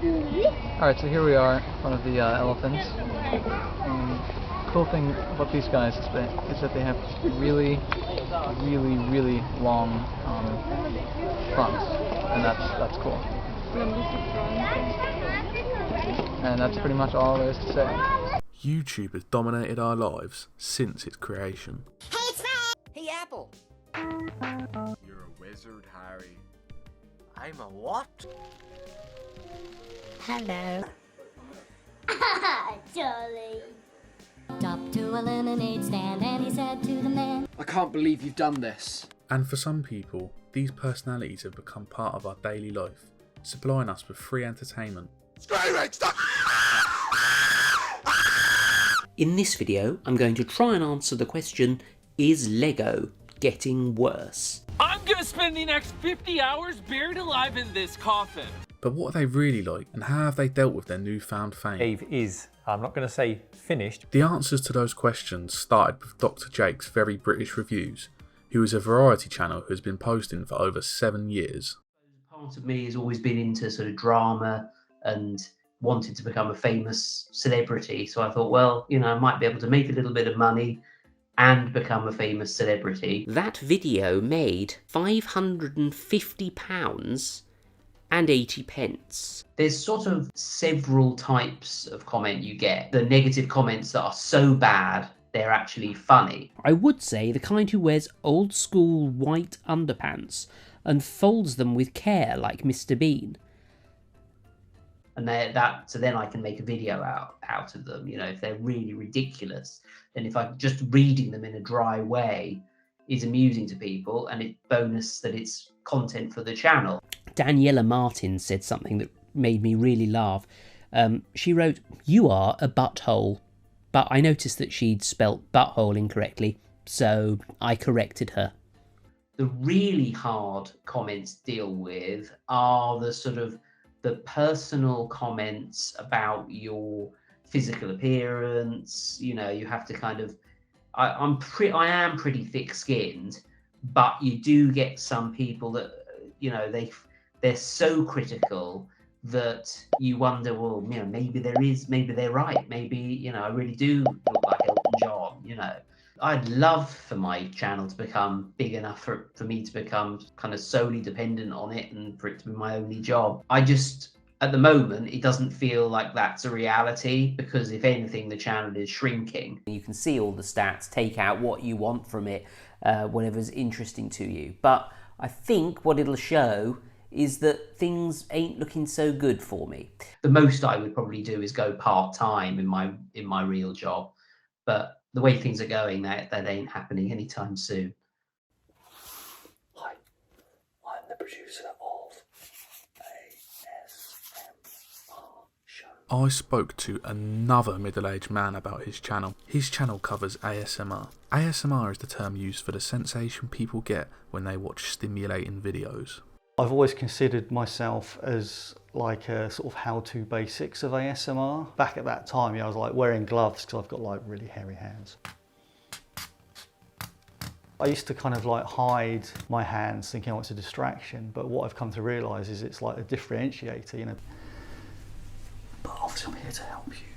Alright, so here we are in front of the elephants. Cool thing about these guys is that they have really long fronts, and that's cool. And that's pretty much all there is to say. YouTube has dominated our lives since its creation. Hey, it's Fred! Hey, Apple! You're a wizard, Harry. I'm a what? Hello. Jolly. Up to a lemonade stand and he said to the man, I can't believe you've done this. And for some people, these personalities have become part of our daily life, supplying us with free entertainment. In this video, I'm going to try and answer the question, is Lego getting worse? I'm gonna spend the next 50 hours buried alive in this coffin. But what are they really like, and how have they dealt with their newfound fame? Dave is, I'm not going to say finished. The answers to those questions started with Dr. Jake's Very British Reviews, who is a variety channel who has been posting for over 7 years. Part of me has always been into sort of drama and wanted to become a famous celebrity. So I thought, well, you know, I might be able to make a little bit of money and become a famous celebrity. That video made £550 and 80 pence. There's sort of several types of comment you get. The negative comments that are so bad, they're actually funny. I would say the kind who wears old school white underpants and folds them with care like Mr. Bean. And so then I can make a video out of them. You know, if they're really ridiculous, then if I'm just reading them in a dry way is amusing to people, and it's bonus that it's content for the channel. Daniela Martin said something that made me really laugh. She wrote, "You are a butthole," but I noticed that she'd spelt butthole incorrectly, so I corrected her. The really hard comments to deal with are the sort of the personal comments about your physical appearance. You know, you have to kind of, I am pretty thick-skinned, but you do get some people that, you know, they're so critical that you wonder, well, you know, maybe they're right. Maybe, you know, I really do look like Elton John, you know. I'd love for my channel to become big enough for me to become kind of solely dependent on it and for it to be my only job. At the moment, it doesn't feel like that's a reality, because if anything, the channel is shrinking. You can see all the stats, take out what you want from it, whatever's interesting to you. But I think what it'll show is that things ain't looking so good for me. The most I would probably do is go part-time in my real job. But the way things are going, that ain't happening anytime soon. Hi, I'm the producer of ASMR Show. I spoke to another middle-aged man about his channel. His channel covers ASMR. ASMR is the term used for the sensation people get when they watch stimulating videos. I've always considered myself as like a sort of how-to basics of ASMR. Back at that time, I was like wearing gloves because I've got like really hairy hands. I used to kind of like hide my hands thinking, oh, it's a distraction, but what I've come to realise is it's like a differentiator, you know. But obviously I'm here to help you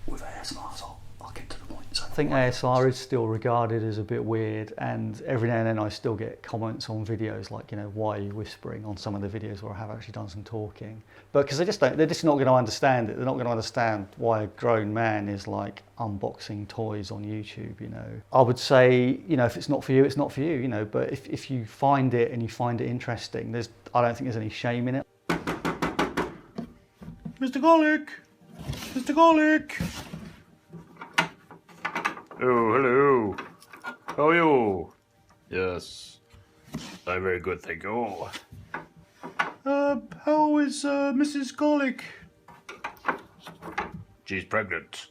with ASMR, so I'll get to the point. So I think ASMR is still regarded as a bit weird, and every now and then I still get comments on videos like, you know, why are you whispering, on some of the videos where I have actually done some talking. But because they're just not going to understand it. They're not going to understand why a grown man is like unboxing toys on YouTube, you know. I would say, you know, if it's not for you, it's not for you, you know, but if you find it and you find it interesting, I don't think there's any shame in it. Mr. Garlic! Mr. Garlic! Oh, hello. How are you? Yes, I'm very good, thank you. How is Mrs. Garlic? She's pregnant.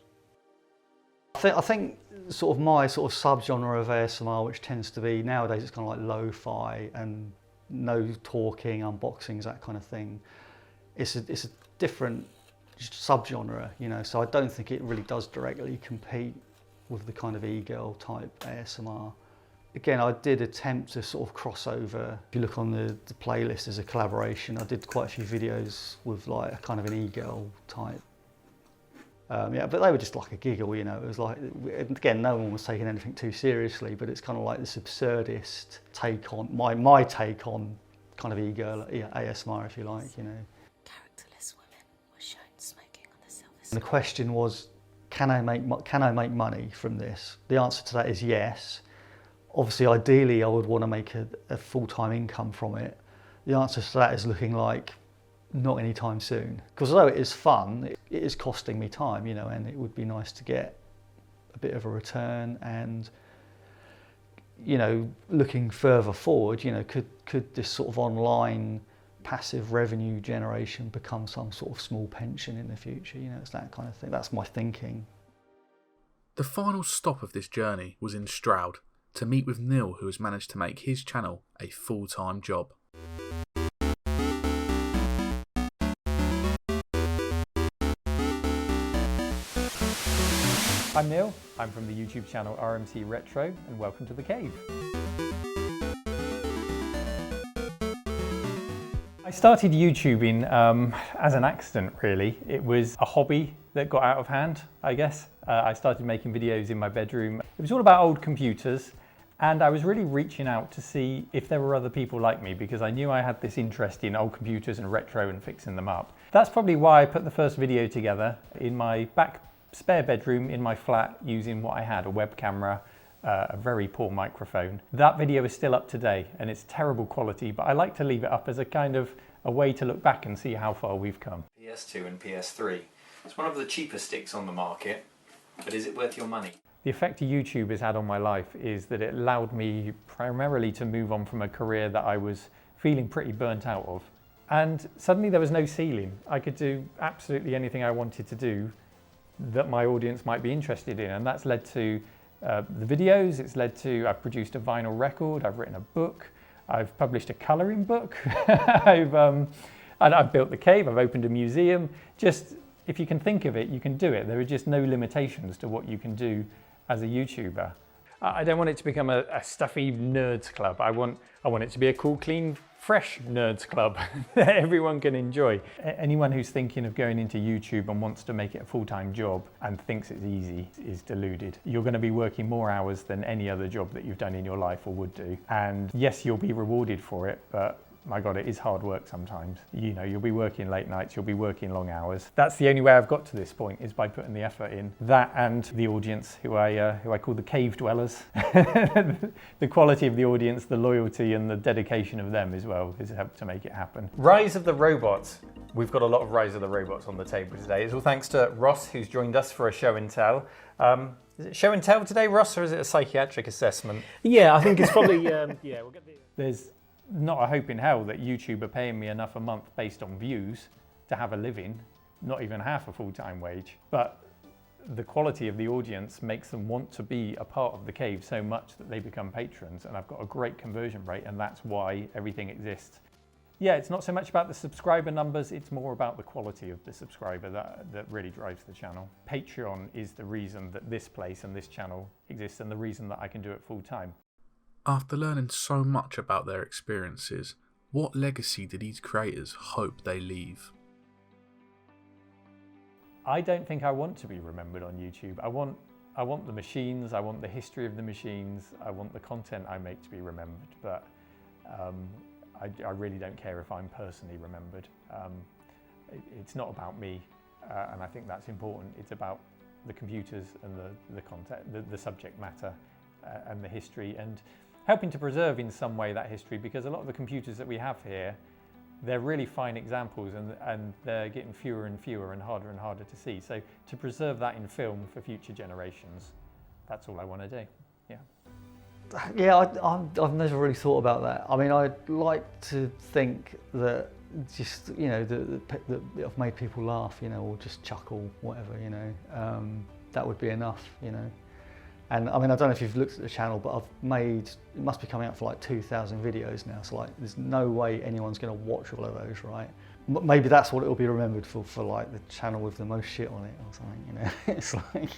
I think sort of my sort of subgenre of ASMR, which tends to be nowadays, it's kind of like lo-fi and no talking, unboxings, that kind of thing. It's a different subgenre, you know. So I don't think it really does directly compete with the kind of e-girl type ASMR Again, I did attempt to sort of cross over. If you look on the playlist as a collaboration, I did quite a few videos with like a kind of an e-girl type. Yeah, but they were just like a giggle, you know. It was like, again, no one was taking anything too seriously, but it's kind of like this absurdist take on, my take on kind of e-girl, ASMR, if you like, you know. Characterless women were shown smoking on the surface. And the question was, can I make money from this? The answer to that is yes. Obviously, ideally, I would want to make a full-time income from it. The answer to that is looking like not anytime soon. Because although it is fun, it is costing me time, you know, and it would be nice to get a bit of a return. And, you know, looking further forward, you know, could this sort of online passive revenue generation become some sort of small pension in the future? You know, it's that kind of thing. That's my thinking. The final stop of this journey was in Stroud, to meet with Neil, who has managed to make his channel a full-time job. I'm Neil, I'm from the YouTube channel RMC Retro, and welcome to The Cave. I started YouTubing as an accident, really. It was a hobby that got out of hand, I guess. I started making videos in my bedroom. It was all about old computers, and I was really reaching out to see if there were other people like me, because I knew I had this interest in old computers and retro and fixing them up. That's probably why I put the first video together in my back spare bedroom in my flat using what I had, a web camera, a very poor microphone. That video is still up today and it's terrible quality, but I like to leave it up as a kind of a way to look back and see how far we've come. PS2 and PS3. It's one of the cheaper sticks on the market, but is it worth your money? The effect YouTube has had on my life is that it allowed me primarily to move on from a career that I was feeling pretty burnt out of. And suddenly there was no ceiling. I could do absolutely anything I wanted to do that my audience might be interested in, and that's led to the videos. It's led to, I've produced a vinyl record, I've written a book, I've published a colouring book, I've built the cave, I've opened a museum. Just, if you can think of it, you can do it. There are just no limitations to what you can do as a YouTuber. I don't want it to become a stuffy nerds club. I want it to be a cool, clean, fresh nerds club that everyone can enjoy. Anyone who's thinking of going into YouTube and wants to make it a full-time job and thinks it's easy is deluded. You're going to be working more hours than any other job that you've done in your life or would do. And yes, you'll be rewarded for it, but my God, it is hard work sometimes. You know, you'll be working late nights, you'll be working long hours. That's the only way I've got to this point, is by putting the effort in. That and the audience, who I call the cave dwellers. The quality of the audience, the loyalty and the dedication of them as well has helped to make it happen. Rise of the Robots. We've got a lot of Rise of the Robots on the table today. It's all thanks to Ross, who's joined us for a show and tell. Is it show and tell today, Ross, or is it a psychiatric assessment? Yeah, I think it's probably, yeah, we'll get the... There's not a hope in hell that YouTube are paying me enough a month based on views to have a living, not even half a full-time wage. But the quality of the audience makes them want to be a part of the cave so much that they become patrons, and I've got a great conversion rate, and that's why everything exists. Yeah, it's not so much about the subscriber numbers, it's more about the quality of the subscriber that really drives the channel. Patreon is the reason that this place and this channel exists, and the reason that I can do it full-time. After learning so much about their experiences, what legacy do these creators hope they leave? I don't think I want to be remembered on YouTube. I want the machines, I want the history of the machines, I want the content I make to be remembered, but I really don't care if I'm personally remembered. It's not about me, and I think that's important. It's about the computers and the content, the subject matter and the history, and helping to preserve in some way that history, because a lot of the computers that we have here, they're really fine examples, and they're getting fewer and fewer and harder to see. So to preserve that in film for future generations, that's all I want to do. Yeah. Yeah, I've never really thought about that. I mean, I'd like to think that just, you know, that I've made people laugh, you know, or just chuckle, whatever, you know. That would be enough, you know. And I mean, I don't know if you've looked at the channel, but I've made, it must be coming out for like 2,000 videos now. So like, there's no way anyone's going to watch all of those, right? Maybe that's what it'll be remembered for like the channel with the most shit on it or something, you know. It's like...